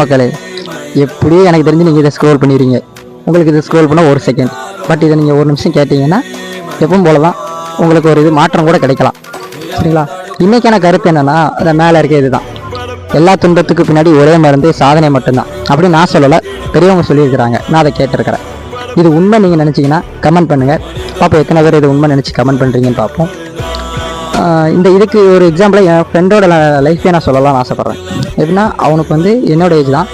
மக்களே, எப்படியும் எனக்கு தெரிஞ்சு நீங்கள் இதை ஸ்க்ரோல் பண்ணிடுறீங்க. உங்களுக்கு இதை ஸ்க்ரோல் பண்ண 1 செகண்ட். பட் இதை நீங்கள் 1 நிமிஷம் கேட்டிங்கன்னா எப்பவும் போல தான் உங்களுக்கு ஒரு இது மாற்றம் கூட கிடைக்கலாம். சரிங்களா? இன்றைக்கான கருத்து என்னென்னா, அதை மேலே இருக்க இதுதான், எல்லா துன்பத்துக்கு பின்னாடி ஒரே மருந்து சாதனை மட்டும்தான். அப்படி நான் சொல்லலை, பெரியவங்க சொல்லியிருக்கிறாங்க, நான் அதை கேட்டிருக்கிறேன். இது உண்மை நீங்கள் நினச்சிங்கன்னா கமெண்ட் பண்ணுங்கள் பார்ப்போம். எத்தனை பேர் இது உண்மை நினச்சி கமெண்ட் பண்ணுறீங்கன்னு பார்ப்போம். இந்த இதுக்கு ஒரு எக்ஸாம்பிளாக என் ஃப்ரெண்டோட லைஃப்பே நான் சொல்லலாம்னு ஆசைப்பட்றேன். எப்படின்னா, அவனுக்கு வந்து என்னோட ஏஜ் தான்.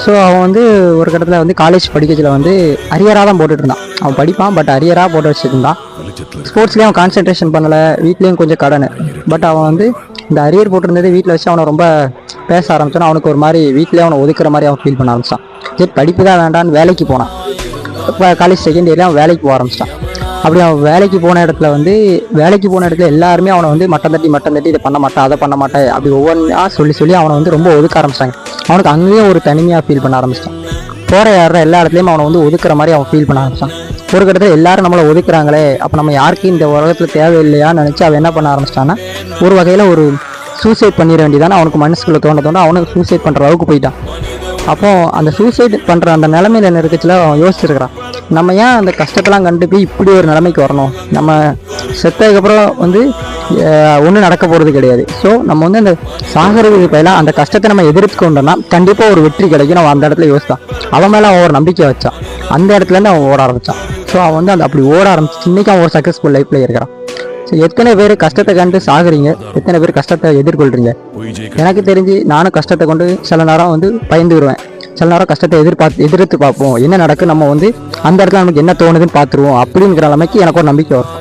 ஸோ அவன் வந்து ஒரு கட்டத்தில் வந்து காலேஜ் படிக்கச்சில் வந்து அரியராக தான் போட்டுட்டு இருந்தான். அவன் படிப்பான், பட் அரியராக போட்டு வச்சுருந்தான். ஸ்போர்ட்ஸ்லேயும் அவன் கான்சன்ட்ரேஷன் பண்ணலை, வீட்லேயும் கொஞ்சம் கடன். பட் அவன் வந்து இந்த அரியர் போட்டிருந்தது வீட்டில் வச்சு அவனை ரொம்ப பேச ஆரம்பிச்சான். அவனுக்கு ஒரு மாதிரி வீட்டிலே அவனை ஒதுக்குற மாதிரி அவன் ஃபீல் பண்ண ஆரம்பிச்சான். சரி, படிப்பு தான் வேண்டான்னு வேலைக்கு போனான். இப்போ காலேஜ் செகண்ட் இயர்லேயே அவன் வேலைக்கு போக ஆரம்பிச்சிட்டான். அப்படி அவன் வேலைக்கு போன இடத்துல எல்லாருமே அவனை வந்து மட்டம் தட்டி இதை பண்ண மாட்டான், அதை பண்ண மாட்டேன், அப்படி ஒவ்வொன்றா சொல்லி அவனை வந்து ரொம்ப ஒதுக்க ஆரம்பிச்சிட்டாங்க. அவனுக்கு அங்கேயும் ஒரு தனிமையாக ஃபீல் பண்ண ஆரம்பிச்சிட்டான். போகிற எல்லா இடத்துலையும் அவனை வந்து ஒதுக்குற மாதிரி அவன் ஃபீல் பண்ண ஆரம்பிச்சான். ஒரு கட்டத்தில் எல்லாரும் நம்மளை ஒதுக்குறாங்களே, அப்போ நம்ம யாருக்கும் இந்த உலகத்தில் தேவையில்லையான்னு நினச்சி அவன் என்ன பண்ண ஆரம்பிச்சிட்டான்னா, ஒரு வகையில் ஒரு சூசைட் பண்ணிட வேண்டியதானே அவனுக்கு மனசுக்குள்ளே தோண அவனுக்கு சூசைட் பண்ணுற அளவுக்கு போயிட்டான். அப்போது அந்த சூசைட் பண்ணுற அந்த நிலைமையில் என்ன இருக்குச்சுல அவன் யோசிச்சிருக்கிறான், நம்ம ஏன் அந்த கஷ்டத்தெல்லாம் கண்டு போய் இப்படி ஒரு நிலைமைக்கு வரணும், நம்ம செத்ததுக்கப்புறம் வந்து ஒன்றும் நடக்க போகிறது கிடையாது. ஸோ நம்ம வந்து அந்த சாகரத்துக்கு பதிலாக அந்த கஷ்டத்தை நம்ம எதிர்த்துக்கொண்டோம்னா கண்டிப்பாக ஒரு வெற்றி கிடைக்கும். நம்ம அந்த இடத்துல யோசித்தான். அவன் மேலே அவன் ஒரு நம்பிக்கை வச்சான். அந்த இடத்துலேருந்து அவன் ஓட ஆரம்பித்தான். ஸோ அவன் வந்து அந்த அப்படி ஓட ஆரம்பிச்சு இன்றைக்கி அவன் ஒரு சக்ஸஸ்ஃபுல் லைஃப்பில் இருக்கிறான். ஸோ எத்தனை பேர் கஷ்டத்தை கண்டு சாகுறீங்க, எத்தனை பேர் கஷ்டத்தை எதிர்கொள்கிறீங்க? எனக்கு தெரிஞ்சு நானும் கஷ்டத்தை கொண்டு சில நேரம் வந்து பயந்துருவேன், சில நேரம் கஷ்டத்தை எதிர்த்து பார்ப்போம், என்ன நடக்கும், நம்ம வந்து அந்த இடத்துல நமக்கு என்ன தோணுதுன்னு பார்த்துருவோம். அப்படிங்கிற நிலைமைக்கு எனக்கு ஒரு நம்பிக்கை வரும்.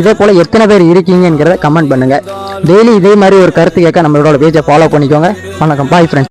இதே போல் எத்தனை பேர் இருக்கீங்கிறத கமெண்ட் பண்ணுங்கள். டெய்லி இதே மாதிரி ஒரு கருத்து கேட்க நம்மளோட பேஜை ஃபாலோ பண்ணிக்கோங்க. வணக்கம், பாய் ஃப்ரெண்ட்ஸ்.